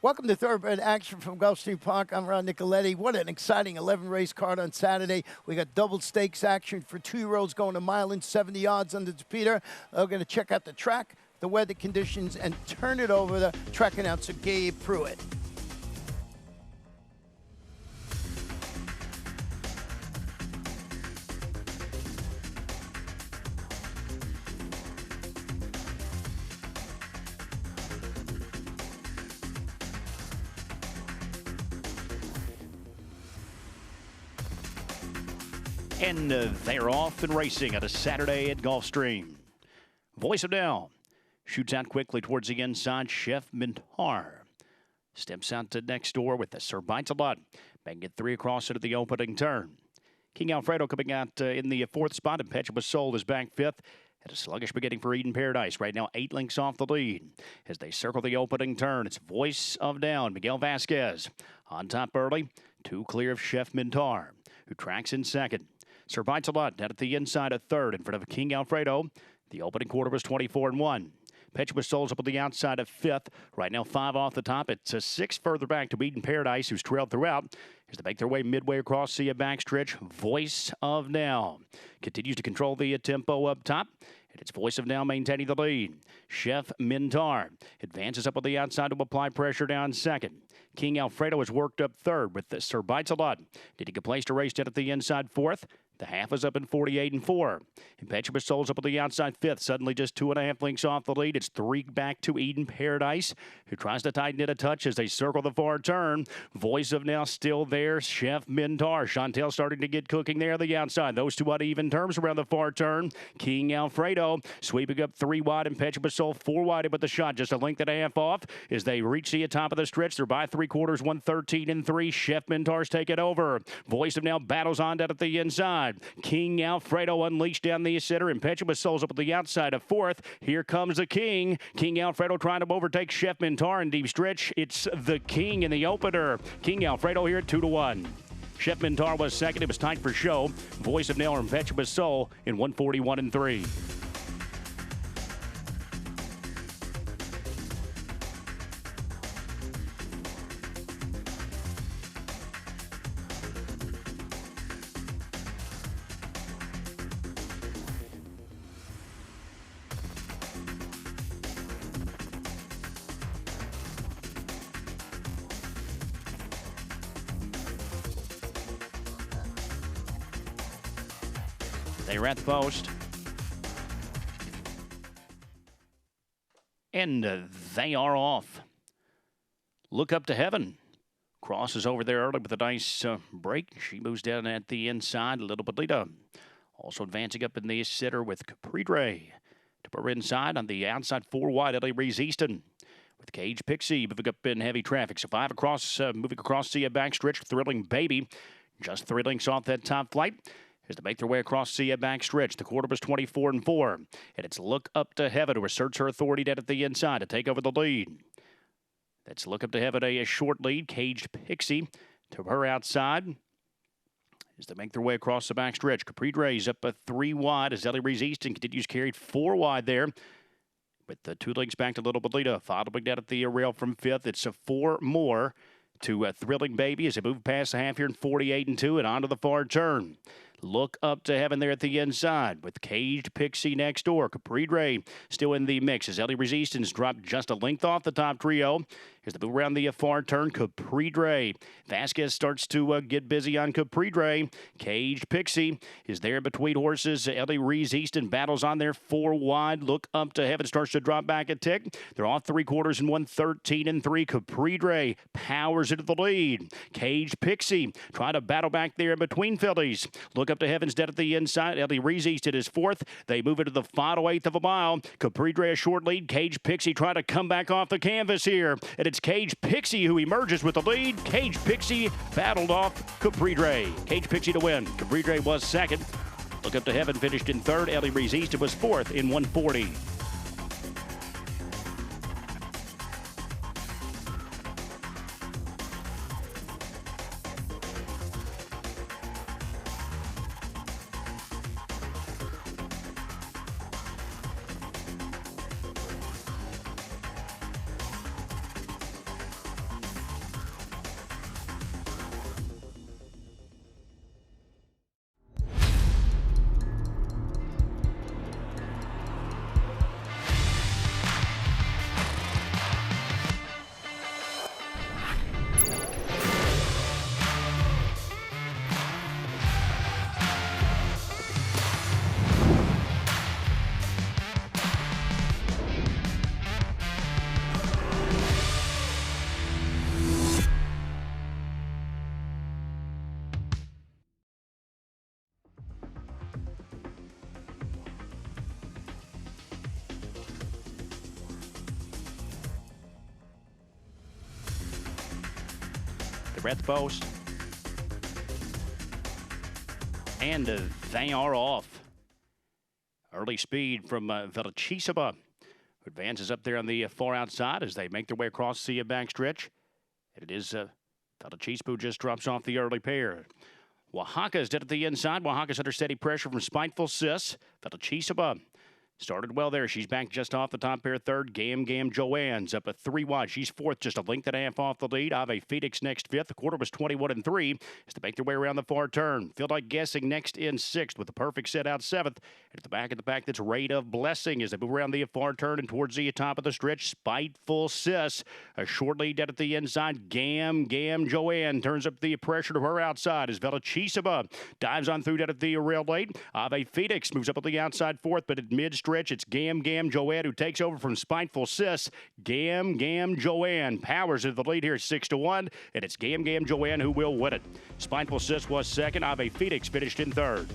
Welcome to Thoroughbred Action from Gulfstream Park. I'm Ron Nicoletti. What an exciting 11-race card on Saturday. We got double stakes action for 2-year-olds going a mile and 70 yards under the Peter. We're going to check out the track, the weather conditions, and turn it over to track announcer Gabe Pruitt. And they're off and racing at a Saturday at Gulfstream. Voice of Down shoots out quickly towards the inside. Chef Mintar steps out to next door with the Sir Bites a Lot. Making it 3 across into the opening turn. King Alfredo coming out in the 4th spot. Impetuous Soul is back 5th. At a sluggish beginning for Eden Paradise. Right now, 8 lengths off the lead. As they circle the opening turn, it's Voice of Down. Miguel Vasquez on top early. 2 clear of Chef Mintar, who tracks in 2nd. Sir Bites a Lot down at the inside of 3rd in front of King Alfredo. The opening quarter was 24-1. Impetuous Soul's up on the outside of 5th. Right now, 5 off the top. It's a 6 further back to Eden Paradise, who's trailed throughout. As they make their way midway across the backstretch, Voice of Now continues to control the tempo up top. And it's Voice of Now maintaining the lead. Chef Mintar advances up on the outside to apply pressure down 2nd. King Alfredo has worked up 3rd with Sir Bites a Lot. Did he place to race down at the inside 4th? The half is up in 48-4. Impetuous Soul's up on the outside 5th. Suddenly just 2.5 lengths off the lead. It's 3 back to Eden Paradise, who tries to tighten it a touch as they circle the far turn. Voice of Now still there. Chef Mintar. Chantel starting to get cooking there on the outside. Those 2 uneven terms around the far turn. King Alfredo sweeping up 3 wide. Impetuous Soul 4 wide with the shot. Just a length and a half off as they reach the top of the stretch. They're by 3/4, 113-3. Chef Mintar's take it over. Voice of Now battles on down at the inside. King Alfredo unleashed down the center. Impetuous Soul's up at the outside of 4th. Here comes the King. King Alfredo trying to overtake Chef Mintar in deep stretch. It's the King in the opener. King Alfredo here at 2-1. Chef Mintar was 2nd. It was tight for show. Voice of Now or Impetuous Soul in 141-3. They're at the post. And they are off. Look Up to Heaven. Crosses over there early with a nice break. She moves down at the inside a little bit later. Also advancing up in the sitter with Capri Dre. To her inside on the outside 4 wide, Ellie Rees Easton. With Cage Pixie moving up in heavy traffic. So 5 across, moving across the backstretch. Thrilling Baby. Just 3 lengths off that top flight. As they make their way across the backstretch. The quarter was 24-4. And it's Look Up to Heaven to assert her authority down at the inside to take over the lead. That's Look Up to Heaven, a short lead. Caged Pixie to her outside. As they make their way across the backstretch. Capri Dre's up a 3 wide as Ellie Rees Easton continues carried 4 wide there. With the 2 lengths back to Little Belita. Following down at the rail from 5th. It's a 4 more to Thrilling Baby as they move past the half here in 48-2 and onto the far turn. Look Up to Heaven there at the inside with Caged Pixie next door. Capri Dre still in the mix as Ellie Rees Easton's dropped just a length off the top trio. As they move around the far turn, Capri Dre. Vasquez starts to get busy on Capri Dre. Caged Pixie is there between horses. Ellie Rees Easton battles on there 4 wide. Look Up to Heaven starts to drop back a tick. They're off 3/4 and 113-3. Capri Dre powers into the lead. Caged Pixie trying to battle back there in between fillies. Look Up to Heaven's dead at the inside. Ellie Rees Easton is 4th. They move into the final 1/8 of a mile. Capri Dre a short lead. Caged Pixie trying to come back off the canvas here. And it's Caged Pixie who emerges with the lead. Caged Pixie battled off Capri Dre. Caged Pixie to win. Capri Dre was 2nd. Look Up to Heaven finished in 3rd. Ellie Rees Easton was 4th in 140. They're at the post. And they are off. Early speed from Velochisova, who advances up there on the far outside as they make their way across the backstretch. And it is Velochisova who just drops off the early pair. Oaxaca is dead at the inside. Oaxaca's under steady pressure from Spiteful Sis. Velochisova started well there. She's back just off the top pair. Third, Gam Joanne's up a 3 wide. She's fourth, just a length and a half off the lead. Ave Phoenix next fifth. The quarter was 21-3 as they make their way around the far turn. Feel like guessing next in sixth with the perfect set out seventh. And at the back of the pack, that's Raid of Blessing as they move around the far turn and towards the top of the stretch. Spiteful Sis, a short lead dead at the inside. Gam Joanne turns up the pressure to her outside as Velochisova dives on through dead at the rail late. Ave Phoenix moves up at the outside fourth, but at mid-stretch, it's Gam Joanne who takes over from Spiteful Sis. Gam Joanne powers into the lead here at 6-1, and it's Gam Joanne who will win it. Spiteful Sis was second. Ave Phoenix finished in third.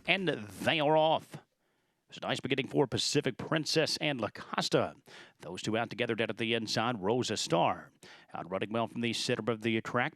And they are off. It's a nice beginning for Pacific Princess and La Costa. Those two out together dead at the inside. Rosa Star out running well from the center of the track.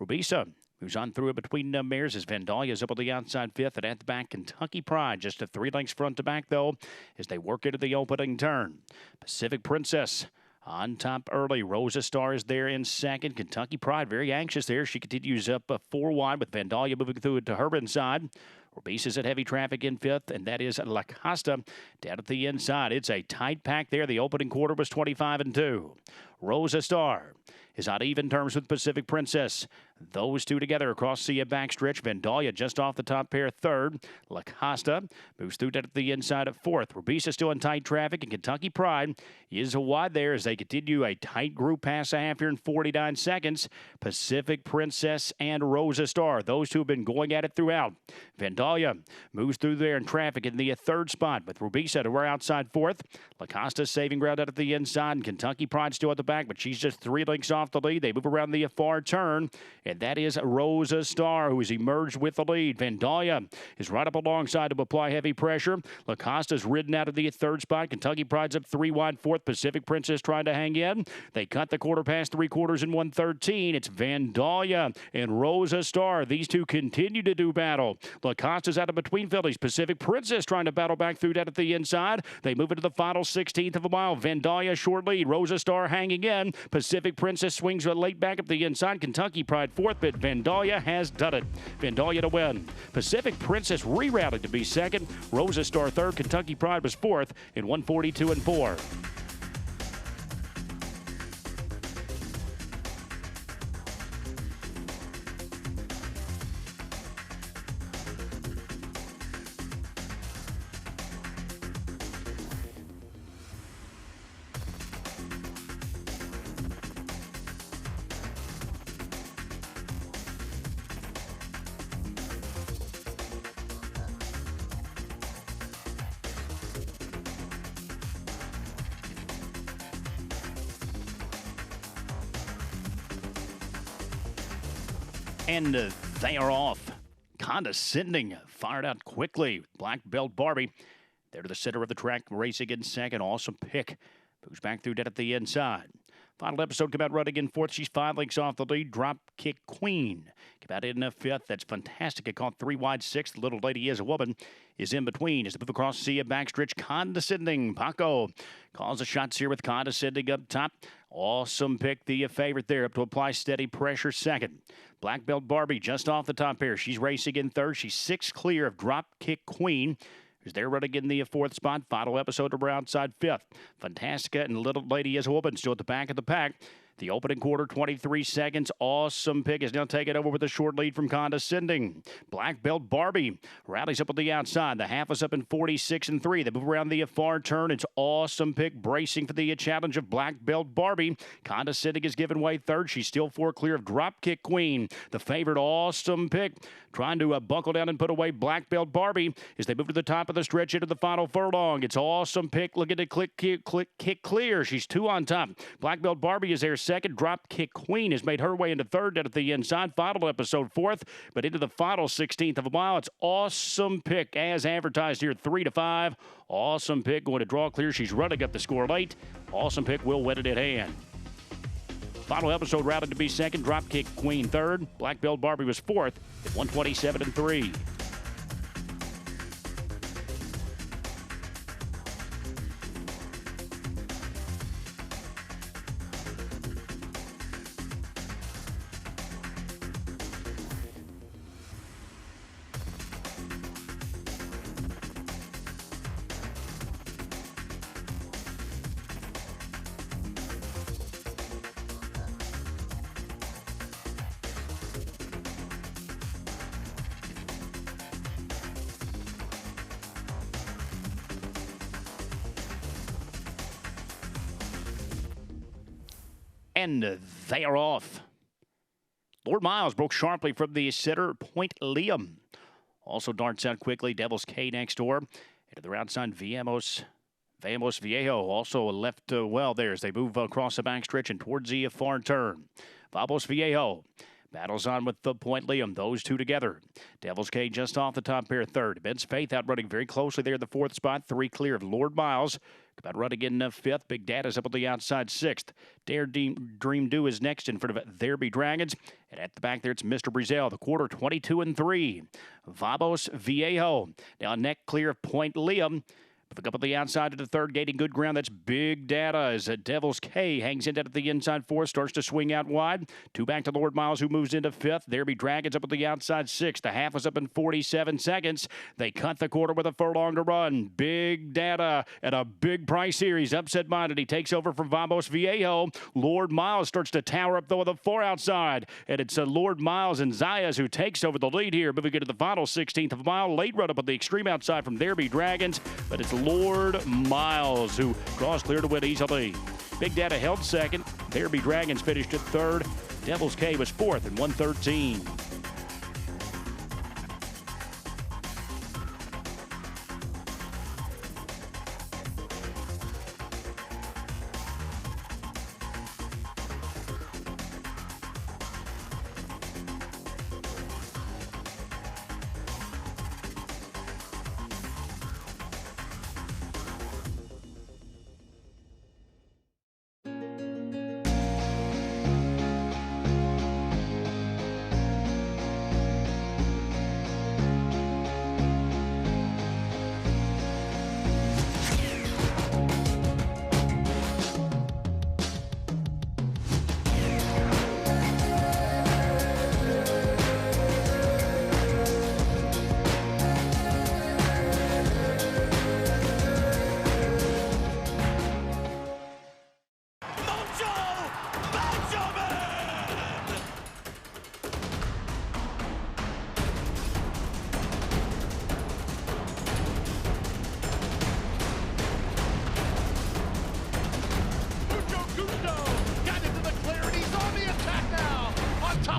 Rubisa moves on through it between mares as Vandalia is up on the outside fifth, and at the back, Kentucky Pride just a 3 lengths front to back, though, as they work into the opening turn. Pacific Princess on top early. Rosa Star is there in second. Kentucky Pride very anxious there. She continues up 4 wide with Vandalia moving through it to her inside. Rubisa's at heavy traffic in fifth, and that is La Costa down at the inside. It's a tight pack there. The opening quarter was 25-2. Rosa Star is on even terms with Pacific Princess. Those two together across the backstretch. Vandalia just off the top pair, third. La Costa moves through at the inside at fourth. Rubisa still in tight traffic, and Kentucky Pride is wide there as they continue a tight group pass a half here in 49 seconds. Pacific Princess and Rosa Star. Those two have been going at it throughout. Vandalia moves through there in traffic in the third spot, with Rubisa to her outside fourth. La Costa saving ground out at the inside, and Kentucky Pride still at the back, but she's just 3 lengths off the lead. They move around the far turn, and that is Rosa Star, who has emerged with the lead. Vandalia is right up alongside to apply heavy pressure. La Costa's ridden out of the third spot. Kentucky Pride's up 3 wide fourth. Pacific Princess trying to hang in. They cut the quarter past 3/4 in 1:13. It's Vandalia and Rosa Star. These two continue to do battle. La Costa's out of between fillies. Pacific Princess trying to battle back through that at the inside. They move into the final 16th of a mile. Vandalia short lead. Rosa Star hanging in. Pacific Princess swings late back up the inside. Kentucky Pride fourth, but Vandalia has done it. Vandalia to win. Pacific Princess rerouted to be second. Rosa Star third. Kentucky Pride was fourth in 1:42-4. And they are off. Condescending fired out quickly. Black Belt Barbie there to the center of the track, racing in second. Awesome pick. Moves back through dead at the inside. Final episode come out running in fourth. She's 5 lengths off the lead. Drop Kick Queen come out in fifth. That's fantastic. It caught 3 wide sixth. Little Lady Is a Woman is in between as they move across the backstretch. Condescending. Paco calls the shots here with Condescending up top. Awesome pick, the favorite there, up to apply steady pressure second. Black Belt Barbie just off the top pair. She's racing in third. She's 6 clear of Drop Kick Queen, who's there running in the fourth spot. Final episode of outside fifth. Fantastica and Little Lady Is a Woman still at the back of the pack. The opening quarter, 23 seconds. Awesome Pick is now taking over with a short lead from Condescending. Black Belt Barbie rallies up on the outside. The half is up in 46-3. They move around the far turn. It's Awesome Pick bracing for the challenge of Black Belt Barbie. Condescending is giving way third. She's still 4 clear of Dropkick Queen. The favorite Awesome Pick trying to buckle down and put away Black Belt Barbie as they move to the top of the stretch into the final furlong. It's Awesome Pick looking to kick clear. She's 2 on top. Black Belt Barbie is there second. Dropkick Queen has made her way into third down at the inside. Final episode fourth, but into the final 16th of a mile. It's Awesome Pick as advertised here, 3-5. Awesome Pick going to draw clear. She's running up the score late. Awesome Pick will win it at hand. Final episode routed to be second. Dropkick Queen third. Black Belt Barbie was fourth at 127-3. And they are off. Lord Miles broke sharply from the sitter, Point Liam. Also darts out quickly, Devil's K next door. Into the outside, Vamos Viejo also left well there as they move across the backstretch and towards the far turn. Vamos Viejo battles on with the Point Liam. Those two together. Devil's K just off the top pair third. Ben's Faith out running very closely there in the fourth spot. 3 clear of Lord Miles. About running in fifth. Big Data's up on the outside sixth. Dare Dream Do is next in front of There Be Dragons. And at the back there, it's Mr. Brazil. The quarter, 22-3. Vamos Viejo. Now neck clear of Point Liam. But up on the outside to the third, gaining good ground. That's Big Data as Devil's K hangs in at the inside fourth, starts to swing out wide. 2 back to Lord Miles, who moves into fifth. There Be Dragons up at the outside sixth. The half is up in 47 seconds. They cut the quarter with a furlong to run. Big Data at a big price here. He's upset-minded. He takes over from Vamos Viejo. Lord Miles starts to tower up, though, with a 4 outside. And it's Lord Miles and Zayas who takes over the lead here. Moving into the final 16th of a mile. Late run up on the extreme outside from There Be Dragons. But it's Lord Miles who draws clear to win easily. Big Data held second. There Be Dragons finished at third. Devil's K was fourth in 113.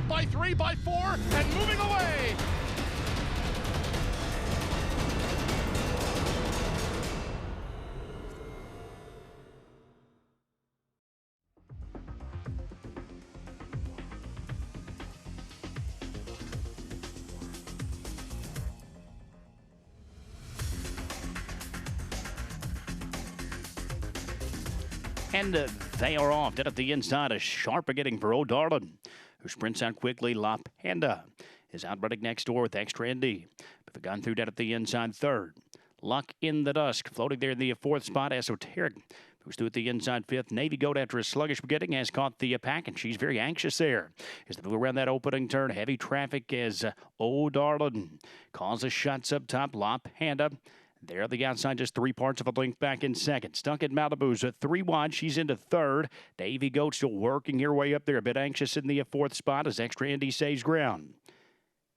By 3, by 4, and moving away. And they are off. Dead at the inside, a sharp beginning for O'Darlin, who sprints out quickly. La Panda is out running next door with Extra Indy. But the gun through dead at the inside third. Luck in the Dusk, floating there in the fourth spot. Esoteric, who's through at the inside fifth. Navy Goat, after a sluggish beginning, has caught the pack, and she's very anxious there. As they move around that opening turn, heavy traffic as O'Darlin calls the shots up top. La Panda. There on the outside, just 3 parts of a length back in second. Stuck at Malibu's at 3 wide. She's into third. Navy Goat still working her way up there. A bit anxious in the fourth spot as Extra Indy saves ground.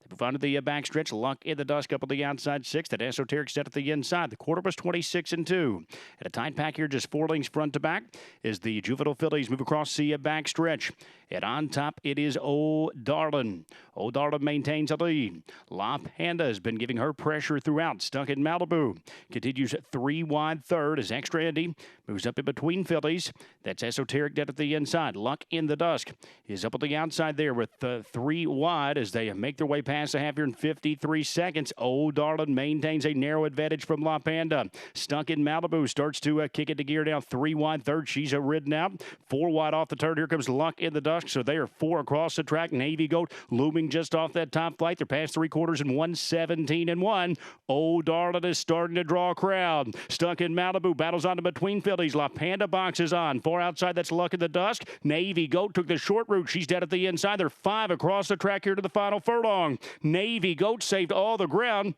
They move on to the backstretch. Luck in the Dusk up on the outside, sixth. And Esoteric set at the inside. The quarter was 26-2. At a tight pack here, just 4 lengths front to back, as the Juvenile Fillies move across the backstretch. And on top, it is O'Darlin. O'Darlin maintains a lead. La Panda has been giving her pressure throughout. Stuck in Malibu. Continues at 3 wide third as Extra Indy moves up in between fillies. That's Esoteric dead at the inside. Luck in the Dusk is up on the outside there with 3 wide as they make their way past the half here in 53 seconds. O'Darlin maintains a narrow advantage from La Panda. Stuck in Malibu starts to kick it to gear down 3 wide third. She's ridden out. 4 wide off the turn. Here comes Luck in the Dusk. So they are 4 across the track. Navy Goat looming just off that top flight. They're past 3/4 and 1:17-1. O'Darlin is starting to draw a crowd. Stuck in Malibu. Battles on to between fillies. La Panda boxes on. 4 outside. That's Luck in the Dusk. Navy Goat took the short route. She's dead at the inside. They're 5 across the track here to the final furlong. Navy Goat saved all the ground.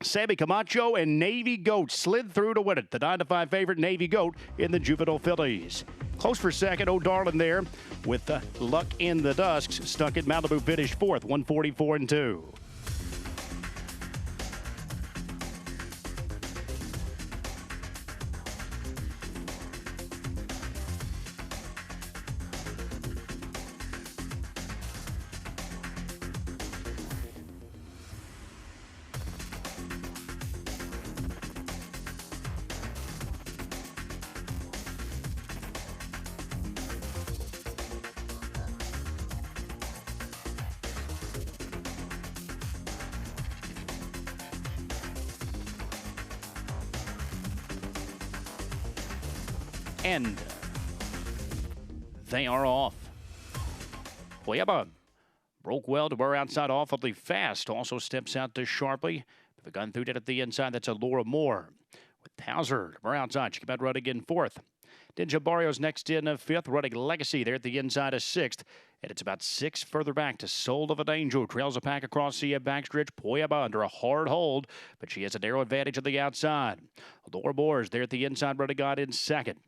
Sammy Camacho and Navy Goat slid through to win it. The 9-5 favorite, Navy Goat, in the Juvenile Fillies. Close for second, O'Darlin there with Luck in the Dusk. Stuck at Malibu, finished fourth, 144-2. And they are off. Hueba broke well to wear outside awfully fast. Also steps out to sharply. The gun through it at the inside. That's Laura Moore. With Towser, we're outside. She came out running in fourth. Dinja Barrios next in fifth. Running Legacy there at the inside of sixth. And it's about 6 further back to Soul of an Angel. Trails a pack across the backstretch. Pueba under a hard hold, but she has a narrow advantage on the outside. Laura Moore is there at the inside, running on in second.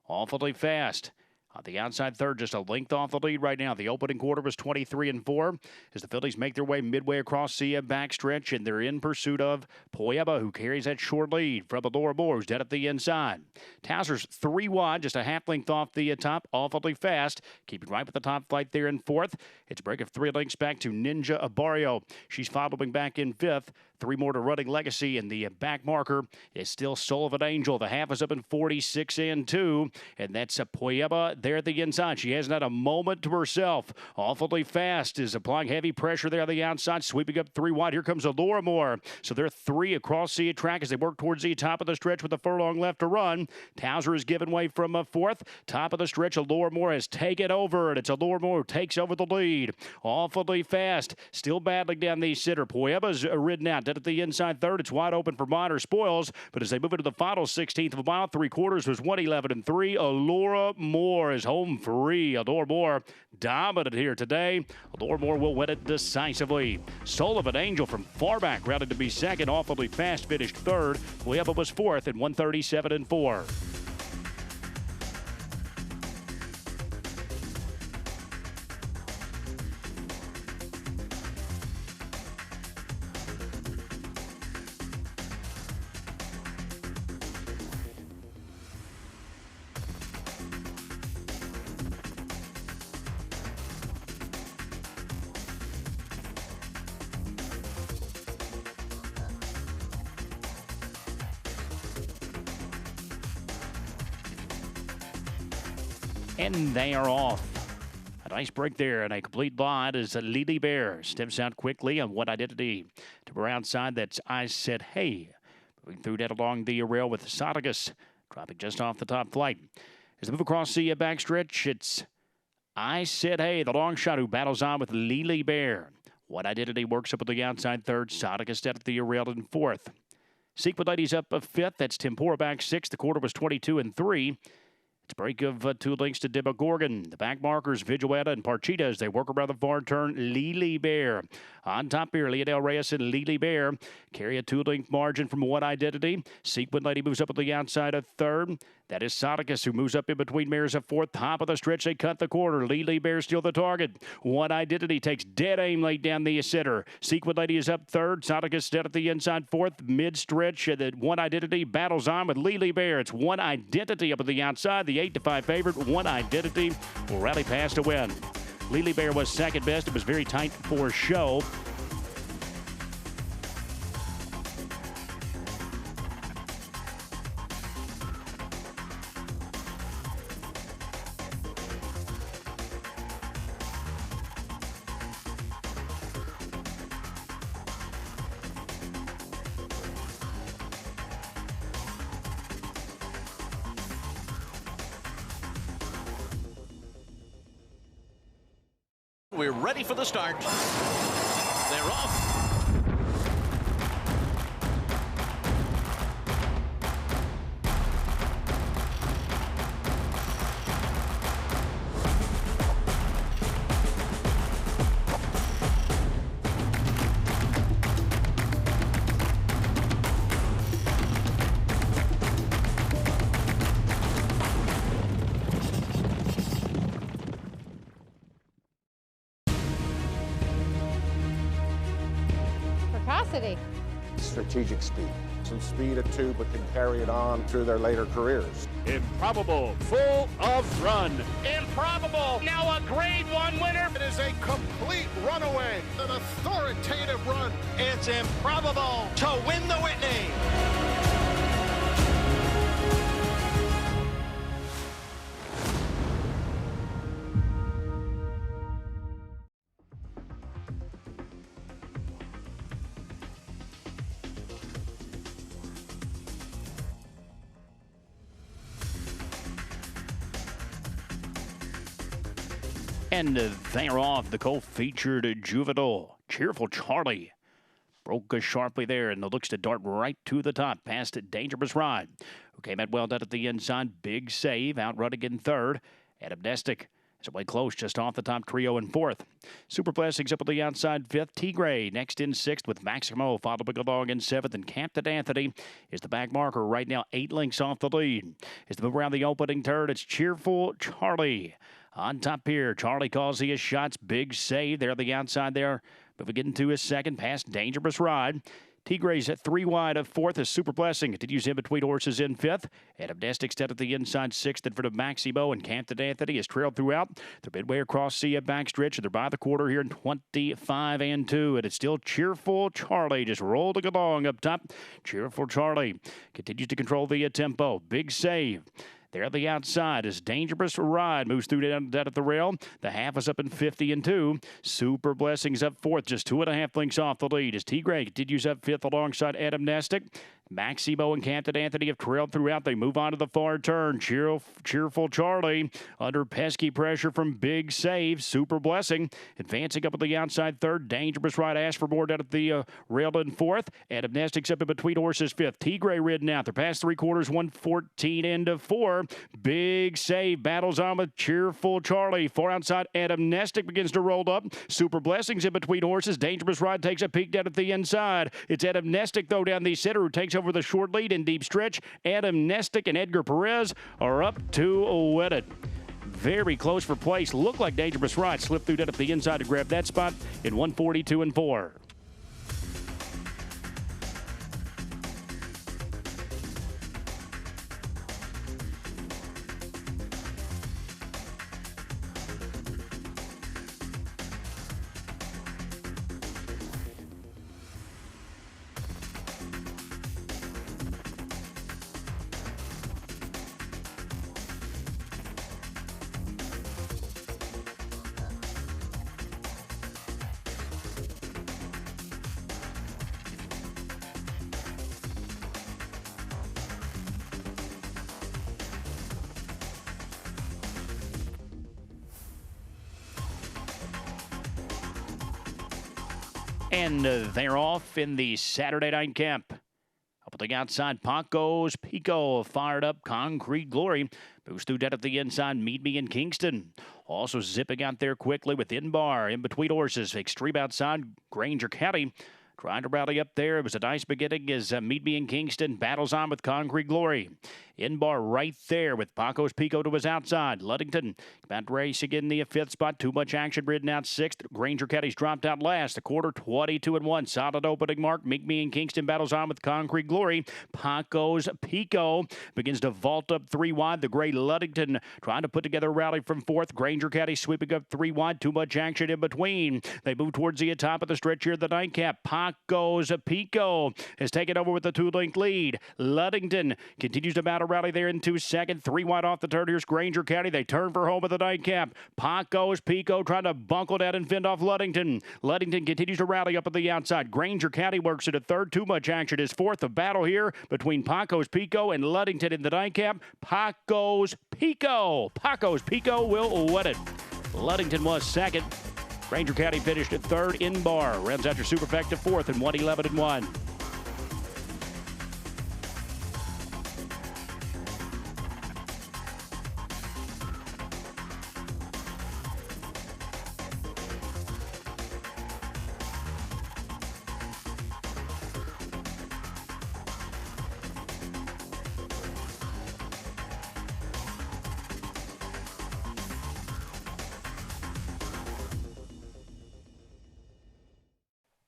Awfully fast. On the outside third, just a length off the lead right now. The opening quarter was 23-4 as the Phillies make their way midway across the backstretch, and they're in pursuit of Pueba, who carries that short lead from Laura Moore, who's dead at the inside. Towser's 3 wide, just a half length off the top, awfully fast. Keeping right with the top flight there in fourth. It's a break of 3 lengths back to Ninja Barrio. She's following back in fifth. 3 more to Running Legacy, and the back marker is still Soul of an Angel. The half is up in 46-2, and that's a Pueba there at the inside. She hasn't had a moment to herself. Awfully fast is applying heavy pressure there on the outside, sweeping up 3 wide. Here comes Laura Moore. So they're 3 across the track as they work towards the top of the stretch with a furlong left to run. Towser is given way from fourth. Top of the stretch, Laura Moore has taken over, and it's Laura Moore who takes over the lead. Awfully fast, still battling down the center. Pueba's ridden out. Dead at the inside third. It's wide open for Minor Spoils, but as they move into the final 16th of a mile, 3/4 was 1:11-3. Laura Moore is home free. Laura Moore dominant here today. Laura Moore will win it decisively. Soul of an Angel from far back, rounded to be second. Awfully fast, finished third. Pueba was fourth at 137-4. And they are off. A nice break there and a complete line as Lily Bear steps out quickly on What Identity to her outside. That's I Said Hey. Moving through that along the rail with Soticus, dropping just off the top flight. As they move across the backstretch, it's I Said Hey, the long shot who battles on with Lily Bear. What Identity works up at the outside third. Soticus dead at the rail in fourth. Sequel Ladies up a fifth. That's Tempora back sixth. The quarter was 22-3. It's a break of 2 lengths to Demogorgon. The back markers, Vigiletta and Parchita, as they work around the far turn. Lily Bear. On top here, Leodell Reyes and Lily Bear carry a 2-length margin from What Identity. Sequin Lady moves up at the outside of third. That is Sonicus, who moves up in between mares at fourth. Top of the stretch, they cut the quarter. Lily Bear still the target. What Identity takes dead aim late down the center. Sequin Lady is up third. Sonicus dead at the inside fourth. Mid-stretch, the One Identity battles on with Lily Bear. It's One Identity up at the outside. The 8-5 favorite, One Identity, will rally past to win. Lily Bear was second best. It was very tight for show. We're ready for the start. They're off. Strategic speed. Some speed at 2, but can carry it on through their later careers. Improbable, full of run. Improbable, now a Grade 1 winner. It is a complete runaway, an authoritative run. It's improbable to win the Whitney. And they're off. The co-featured juvenile, Cheerful Charlie, broke sharply there, and looks to dart right to the top, past Dangerous Ride, who came out well done at the inside. Big Save, outrunning in third. Adamnestic is away close, just off the top trio in fourth. Super Blessings up at the outside fifth. T-Gray next in sixth, with Maximo following along in seventh. And Captain Anthony is the back marker right now, 8 lengths off the lead. As they move around the opening turn, it's Cheerful Charlie. On top here, Charlie calls his shots. Big Save there on the outside there. Moving into his second, past Dangerous Ride. T-Gray's at 3 wide of fourth as Super Blessing continues in between horses in fifth. Adamnestic's dead at the inside sixth in front of Maximo, and Captain Anthony has trailed throughout. They're midway across the backstretch, and they're by the quarter here in 25 and 2. And it's still Cheerful Charlie just rolling along up top. Cheerful Charlie continues to control the tempo. Big Save there at the outside as Dangerous Ride moves through down at the rail. The half is up in 50 and 2. Super Blessings up fourth, just 2.5 lengths off the lead as T-Gray continues up fifth alongside Adamnestic. Maximo and Captain Anthony have trailed throughout. They move on to the far turn. Cheerful Charlie under pesky pressure from Big Save. Super Blessing advancing up at the outside third. Dangerous Ride asked for more down at the rail in fourth. Adamnestic's up in between horses fifth. T-Gray ridden out. They're past 3/4, 114 into 4. Big Save battles on with Cheerful Charlie. Far outside, Adamnestic begins to roll up. Super Blessings in between horses. Dangerous Ride takes a peek down at the inside. It's Adamnestic, though, down the center, who takes over the short lead in deep stretch. Adamnestic and Edgar Perez are up to win it. Very close for place. Looked like Dangerous Ride slipped through down at the inside to grab that spot in 142 and 4. And they're off in the Saturday night camp. Up at the outside, Paco's Peak Pico fired up. Concrete Glory moves through dead at the inside. Meet Me in Kingston. Also zipping out there quickly with Inbar in between horses. Extreme outside. Granger County trying to rally up there. It was a nice beginning as Meet Me in Kingston battles on with Concrete Glory. Inbar right there with Paco's Pico to his outside. Ludington about racing in the fifth spot. Too much action ridden out sixth. Granger County's dropped out last. The quarter 22-1. Solid opening mark. Meet Me in Kingston battles on with Concrete Glory. Paco's Pico begins to vault up 3 wide. The gray Ludington trying to put together a rally from fourth. Granger County sweeping up 3 wide. Too much action in between. They move towards the top of the stretch here. The nightcap. Paco's Pico has taken over with a 2-length lead. Ludington continues to battle rally there into second. 3 wide off the turn. Here's Granger County. They turn for home with the nightcap. Paco's Pico trying to bunkle down and fend off Ludington. Ludington continues to rally up at the outside. Granger County works at a third. Too much action is fourth. The battle here between Paco's Pico and Ludington in the nightcap. Paco's Pico. Paco's Pico will win it. Ludington was second. Granger County finished at third. Inbar rounds out your superfecta fourth and 111-1.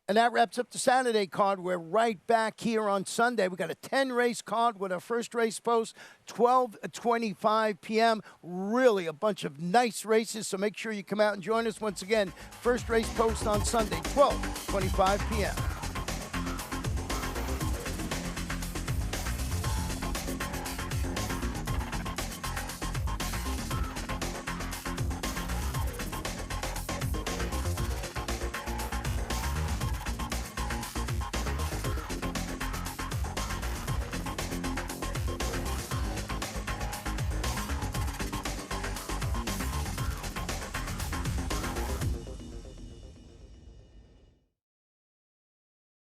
And that wraps up the Saturday card. We're right back here on Sunday. We got a 10-race card with our first race post, 12:25 p.m. Really a bunch of nice races, so make sure you come out and join us once again. First race post on Sunday, 12:25 p.m.